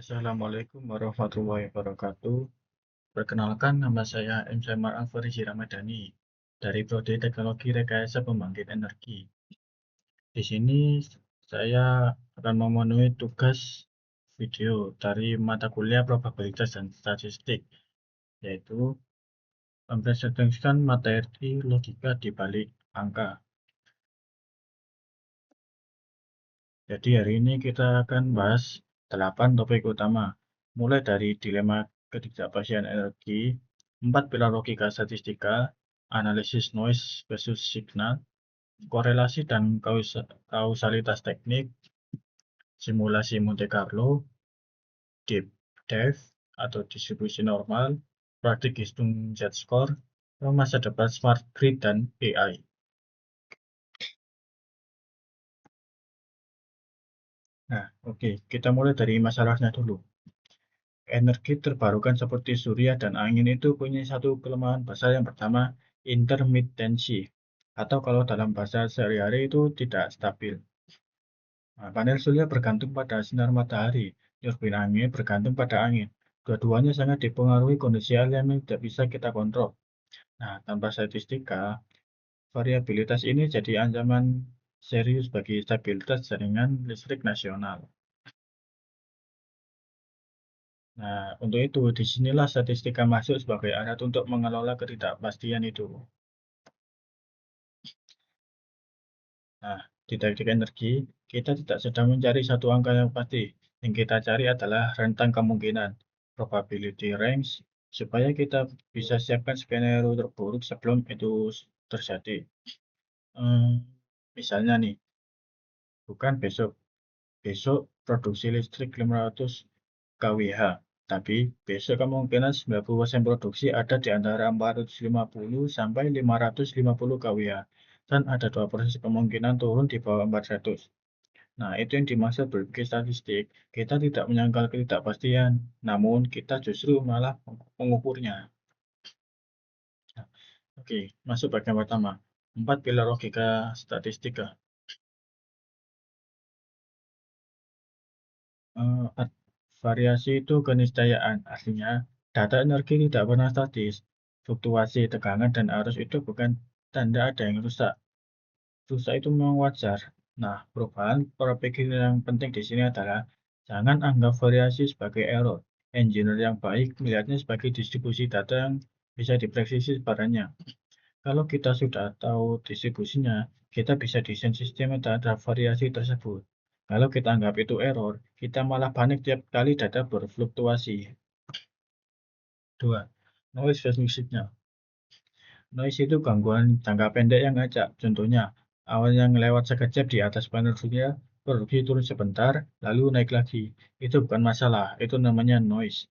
Assalamualaikum warahmatullahi wabarakatuh. Perkenalkan, nama saya M. Syamar Al-Farizi Ramadhani dari Prodi Teknologi Rekayasa Pembangkit Energi. Di sini saya akan memenuhi tugas video dari mata kuliah Probabilitas dan Statistik, yaitu mempresentasikan materi logika di balik angka. Jadi hari ini kita akan bahas 8 topik utama, mulai dari dilema ketidakpastian energi, 4 pilar logika statistika, analisis noise versus signal, korelasi dan kausalitas teknik, simulasi Monte Carlo, deep dive atau distribusi normal, praktik hitung Z-score, masa depan smart grid dan AI. Nah, oke, kita mulai dari masalahnya dulu. Energi terbarukan seperti surya dan angin itu punya satu kelemahan besar. Yang pertama, intermitensi, atau kalau dalam bahasa sehari-hari itu tidak stabil. Nah, panel surya bergantung pada sinar matahari, turbin angin bergantung pada angin. Dua-duanya sangat dipengaruhi kondisi alam yang tidak bisa kita kontrol. Nah, tanpa statistika, variabilitas ini jadi ancaman serius bagi stabilitas jaringan listrik nasional. Nah, untuk itu, disinilah statistika masuk sebagai alat untuk mengelola ketidakpastian itu. Nah, di teknik energi, kita tidak sedang mencari satu angka yang pasti. Yang kita cari adalah rentang kemungkinan, probability range, supaya kita bisa siapkan skenario terburuk sebelum itu terjadi. Misalnya nih, bukan besok produksi listrik 500 kWh, tapi besok kemungkinan 90% produksi ada di antara 450 sampai 550 kWh, dan ada 2% kemungkinan turun di bawah 400. Nah, itu yang dimaksud berbagai statistik. Kita tidak menyangkal ketidakpastian, namun kita justru malah mengukurnya. Nah, oke, masuk bagian pertama. 4 pilar logika statistika. Variasi itu keniscayaan, artinya data energi tidak pernah statis. Fluktuasi tekanan dan arus itu bukan tanda ada yang rusak. Rusak itu memang wajar. Nah, perubahan pola pikir yang penting di sini adalah jangan anggap variasi sebagai error. Engineer yang baik melihatnya sebagai distribusi data yang bisa diprediksi sebarannya. Kalau kita sudah tahu distribusinya, kita bisa desain sistem terhadap variasi tersebut. Kalau kita anggap itu error, kita malah panik tiap kali data berfluktuasi. 2. Noise versus signal. Noise itu gangguan jangka pendek yang acak. Contohnya, awan yang lewat sekejap di atas panel surya, produksi turun sebentar, lalu naik lagi. Itu bukan masalah, itu namanya noise.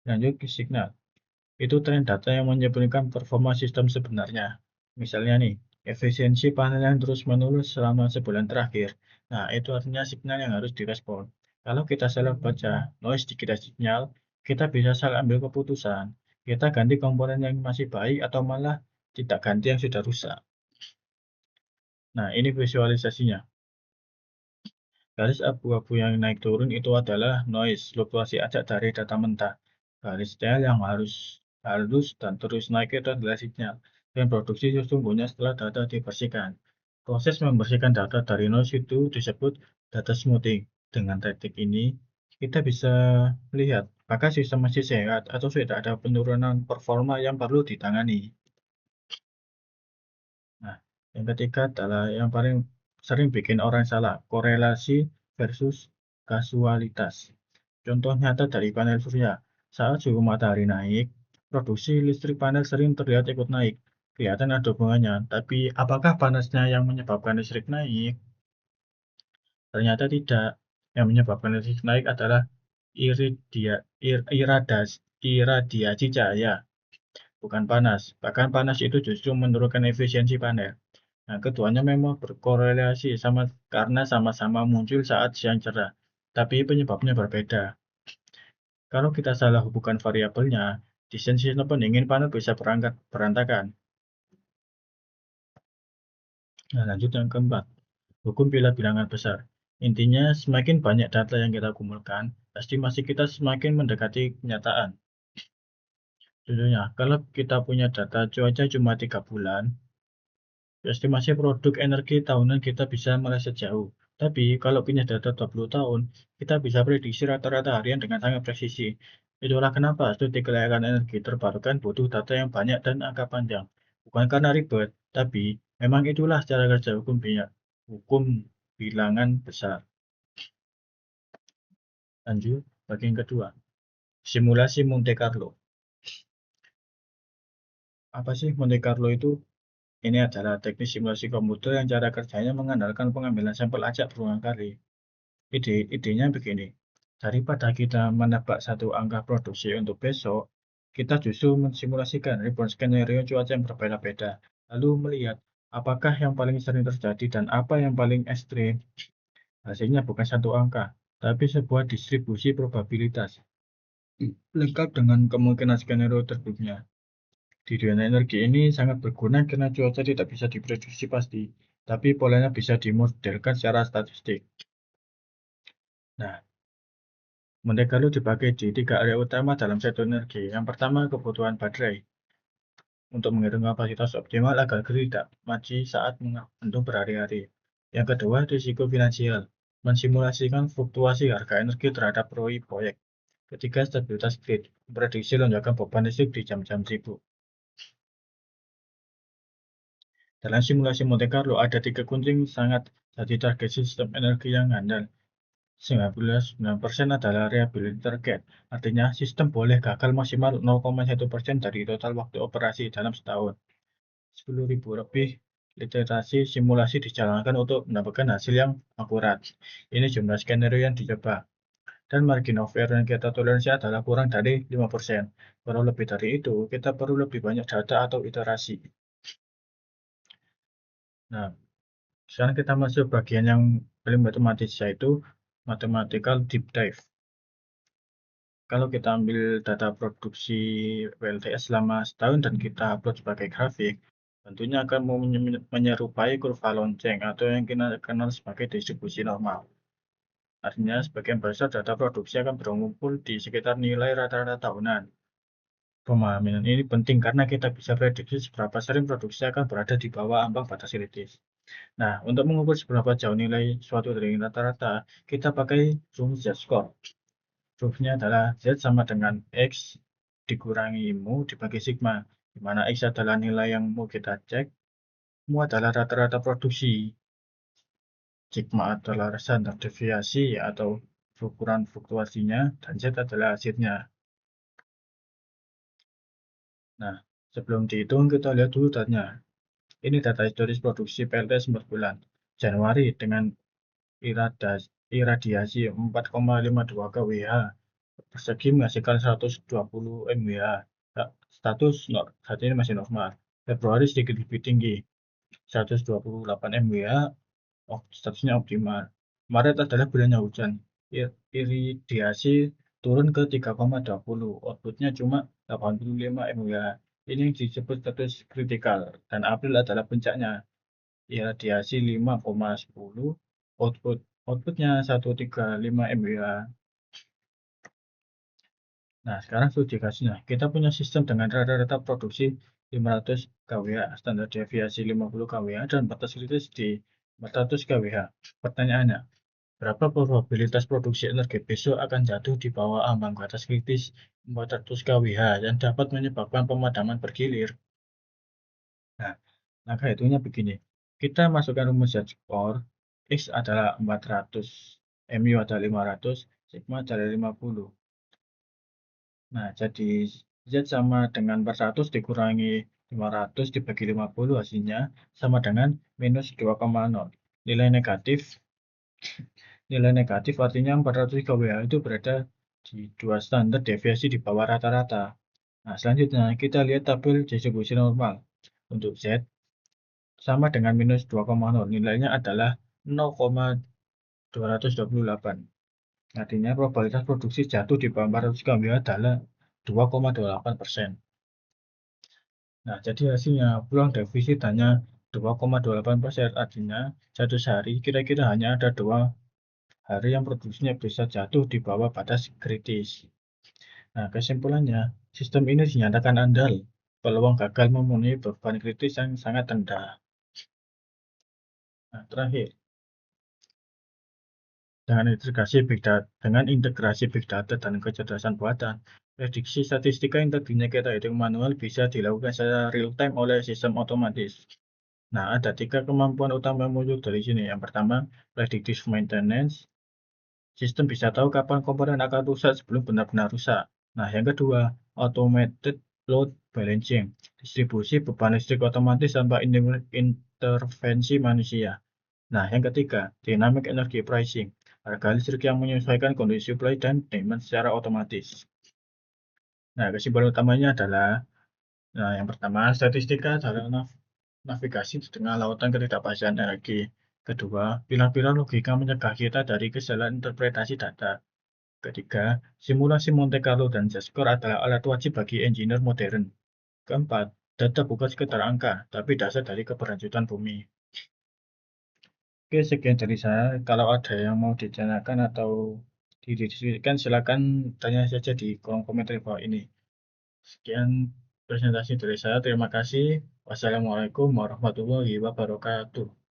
Lanjut ke signal. Itu tren data yang menyebutkan performa sistem sebenarnya. Misalnya nih, efisiensi panel yang terus-menerus selama sebulan terakhir. Nah, itu artinya signal yang harus direspon. Kalau kita salah baca noise di kita signal, kita bisa salah ambil keputusan. Kita ganti komponen yang masih baik atau malah tidak ganti yang sudah rusak. Nah, ini visualisasinya. Garis abu-abu yang naik turun itu adalah noise, fluktuasi acak dari data mentah. Garis tel yang halus dan terus naik itu adalah sinyal. Dan produksi sesungguhnya setelah data dibersihkan. Proses membersihkan data dari noise itu disebut data smoothing. Dengan teknik ini, kita bisa melihat apakah sistem masih sehat atau sudah ada penurunan performa yang perlu ditangani. Nah, yang ketiga adalah yang paling sering bikin orang salah, korelasi versus kasualitas. Contoh nyata dari panel surya, saat suhu matahari naik, produksi listrik panel sering terlihat ikut naik. Kelihatan ada hubungannya, tapi apakah panasnya yang menyebabkan listrik naik? Ternyata tidak. Yang menyebabkan listrik naik adalah iradiasi cahaya, bukan panas. Bahkan panas itu justru menurunkan efisiensi panel. Nah, keduanya memang berkorelasi karena sama-sama muncul saat siang cerah, tapi penyebabnya berbeda. Kalau kita salah hubungkan variabelnya, desain sistem pendingin panel bisa berantakan. Nah, lanjut yang keempat, hukum pilar bilangan besar. Intinya, semakin banyak data yang kita kumpulkan, estimasi kita semakin mendekati kenyataan. Contohnya, kalau kita punya data cuaca cuma 3 bulan, estimasi produk energi tahunan kita bisa meleset jauh. Tapi kalau punya data 20 tahun, kita bisa prediksi rata-rata harian dengan sangat presisi. Itulah kenapa studi kelayakan energi terbarukan butuh data yang banyak dan angka panjang. Bukan karena ribet, tapi memang itulah cara kerja hukum bilangan besar. Lanjut, bagian kedua. Simulasi Monte Carlo. Apa sih Monte Carlo itu? Ini adalah teknik simulasi komputer yang cara kerjanya mengandalkan pengambilan sampel acak berulang kali. Idenya begini, daripada kita menebak satu angka produksi untuk besok, kita justru mensimulasikan ribuan skenario cuaca yang berbeda-beda, lalu melihat apakah yang paling sering terjadi dan apa yang paling ekstrim. Hasilnya bukan satu angka, tapi sebuah distribusi probabilitas, lengkap dengan kemungkinan skenario terburuknya. Di dunia energi ini sangat berguna karena cuaca tidak bisa diprediksi pasti, tapi polanya bisa dimodelkan secara statistik. Nah, Monte Carlo dibagi di 3 area utama dalam sektor energi. Yang pertama, kebutuhan baterai untuk menghitung kapasitas optimal agar grid tidak mati saat mendung berhari-hari. Yang kedua, risiko finansial, mensimulasikan fluktuasi harga energi terhadap proyek. Ketiga, stabilitas grid, memprediksi lonjakan beban listrik di jam-jam sibuk. Dalam simulasi Monte Carlo ada 3 kunci sangat jadi target sistem energi yang handal. 99% adalah reliability target, artinya sistem boleh gagal maksimal 0,1% dari total waktu operasi dalam setahun. 10.000 lebih literasi simulasi dijalankan untuk mendapatkan hasil yang akurat. Ini jumlah skenario yang dicoba. Dan margin of error yang kita toleransi adalah kurang dari 5%. Kalau lebih dari itu, kita perlu lebih banyak data atau iterasi. Nah, sekarang kita masuk bagian yang paling matematis, yaitu mathematical deep dive. Kalau kita ambil data produksi PLTS selama setahun dan kita upload sebagai grafik, tentunya akan menyerupai kurva lonceng atau yang kita kenal sebagai distribusi normal. Artinya, sebagian besar data produksi akan berkumpul di sekitar nilai rata-rata tahunan. Pemahaman ini penting karena kita bisa prediksi seberapa sering produksi akan berada di bawah ambang batas kritis. Nah, untuk mengukur seberapa jauh nilai suatu dari rata-rata, kita pakai rumus Z-score. Rumusnya adalah Z sama dengan X dikurangi mu dibagi sigma, di mana X adalah nilai yang mau kita cek, mu adalah rata-rata produksi, sigma adalah standar deviasi atau ukuran fluktuasinya, dan Z adalah hasilnya. Nah, sebelum dihitung, kita lihat dulu datanya. Ini data historis produksi PLTS 4 bulan. Januari dengan iradiasi 4,52 kWh persegi menghasilkan 120 mWh. Status saat ini masih normal. Februari sedikit lebih tinggi, 128 mWh, statusnya optimal. Maret adalah bulannya hujan. Iradiasi turun ke 3,20, outputnya cuma 85 mWh. Ini yang disebut status kritikal, dan April adalah puncaknya. Iradiasi 5,10, outputnya 135 mWh. Nah, sekarang studi kasusnya. Kita punya sistem dengan rata-rata produksi 500 kWh, standar deviasi 50 kWh, dan batas kritis di 400 kWh. Pertanyaannya, berapa probabilitas produksi energi besok akan jatuh di bawah ambang batas kritis 400 kWh yang dapat menyebabkan pemadaman bergilir? Nah, langkah hitungnya begini. Kita masukkan rumus Z-score, X adalah 400, MU adalah 500, sigma adalah 50. Nah, jadi Z sama dengan 400 dikurangi 500 dibagi 50, hasilnya sama dengan minus 2,0. Nilai negatif, nilai negatif artinya 400 kWh itu berada di 2 standar deviasi di bawah rata-rata. Nah, selanjutnya kita lihat tabel distribusi normal. Untuk Z sama dengan minus 2,0, nilainya adalah 0,228. Artinya probabilitas produksi jatuh di bawah 400 kWh adalah 2,28%. Nah, jadi hasilnya peluang defisit hanya 2,28%, artinya satu sehari kira-kira hanya ada 2 hari yang produksinya bisa jatuh di bawah batas kritis. Nah, kesimpulannya, sistem ini dinyatakan andal. Peluang gagal memenuhi beban kritis yang sangat rendah. Nah, terakhir, dengan integrasi big data dan kecerdasan buatan, prediksi statistika yang tadinya kita hitung manual bisa dilakukan secara real-time oleh sistem otomatis. Nah, ada 3 kemampuan utama yang muncul dari sini. Yang pertama, predictive maintenance. Sistem bisa tahu kapan komponen akan rusak sebelum benar-benar rusak. Nah, yang kedua, automated load balancing. Distribusi beban listrik otomatis tanpa intervensi manusia. Nah, yang ketiga, dynamic energy pricing. Harga listrik yang menyesuaikan kondisi supply dan demand secara otomatis. Nah, kesimpulan utamanya adalah, yang pertama, statistika adalah navigasi di tengah lautan ketidakpastian energi. Kedua, pilar-pilar logika mencegah kita dari kesalahan interpretasi data. Ketiga, simulasi Monte Carlo dan Z-score adalah alat wajib bagi engineer modern. Keempat, data bukan sekedar angka, tapi dasar dari keberlanjutan bumi. Oke, sekian dari saya. Kalau ada yang mau ditanyakan atau didiskusikan, silakan tanya saja di kolom komentar di bawah ini. Sekian presentasi dari saya. Terima kasih. Wassalamualaikum warahmatullahi wabarakatuh.